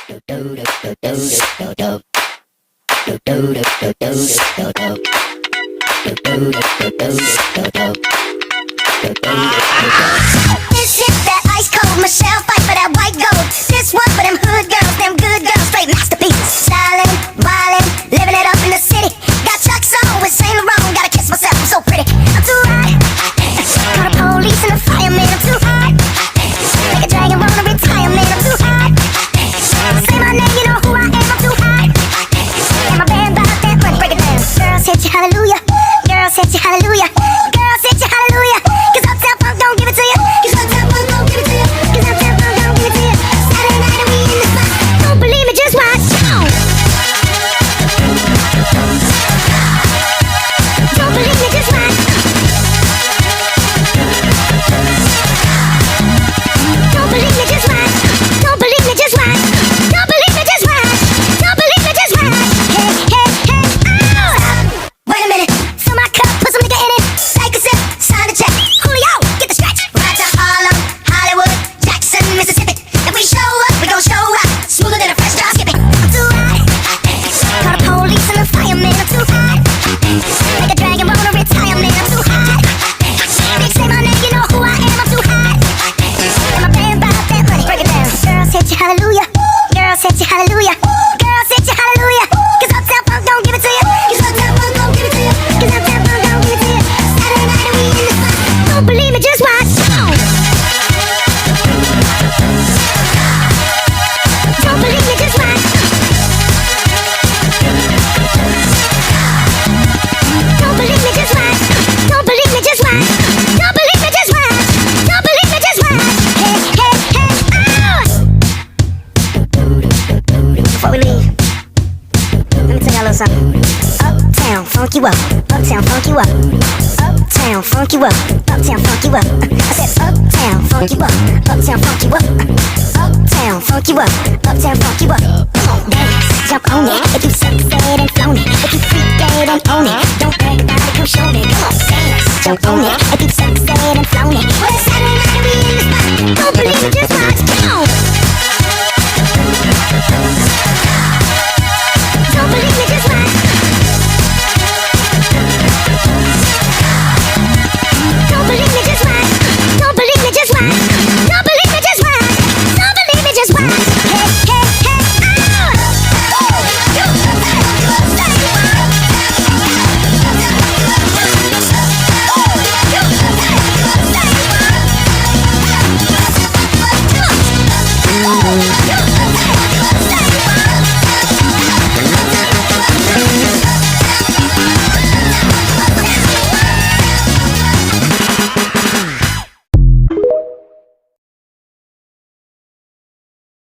This hit that ice cold Michelle fight for that white gold. This one for them hood girls, them good girls, straight masterpieces. Stylin', wildin', living it up in the city. Got Chuck's on with Saint Laurent, gotta kiss myself, I'm so pretty. I'm too hot. Call the police and the fireman, I'm too hot. Make a dragon wanna retire, man, I'm too hot. Say my name, you know who I am, I'm too hot. And my band bought that money, break it down. Girls hit you, hallelujah. Girls hit you, hallelujah. Girls hit you, hallelujah. Cause Uptown Funk don't give it to you. Cause Uptown Funk don't give it to you. Cause Uptown Funk don't give it to you. Saturday night and we in the spot. Don't believe me, just watch. Don't believe me, just watch. Don't believe me, just watch. Don't believe me, just watch. Don't believe me, just watch. Don't believe me, just watch. Hey, hey, hey, oh! Wait a minute. Fill my cup, put some nigga in it. Take a sip, sign the check. Julio, get the stretch. Right to Harlem, Hollywood, Jackson, Mississippi. If we show up, we gon' show out. Smoother than a fresh drop skipping. I'm too hot. Call the police and the fireman, I'm too hot. Make a dragon wanna retire, man, I'm too hot. Bitch, say my name, you know who I am, I'm too hot. And my band bought that money, break it down. Girls hit you, hallelujah. Girls hit you, hallelujah. Girls hit you, hallelujah. Cause Uptown Funk don't give it to you. Cause Uptown Funk don't give it to you. Cause Uptown Funk don't give it to you. Saturday night and we in the spot. Don't believe me, just watch. Don't believe me, just watch. Don't believe me, just watch. Don't believe me, just watch. Don't believe me, just watch. Don't believe me, just watch. Hey, hey, hey, oh! Before we leave, let me tell y'all a little something. Uptown funk you up. Uptown funk you up. Uptown funk you up. Uptown funk you up. I said uptown funk you up. Uptown funk you up. Uptown funk you up. Uptown funk you up. Come on, dance, jump on it. If you suck, said and flown it. If you freak dead and own it. Don't brag about it, come show me. Come on, dance, jump on it. If you suck, said and flown it. Well, it's Saturday night and we in the spot. Don't believe it, just watch. Come on.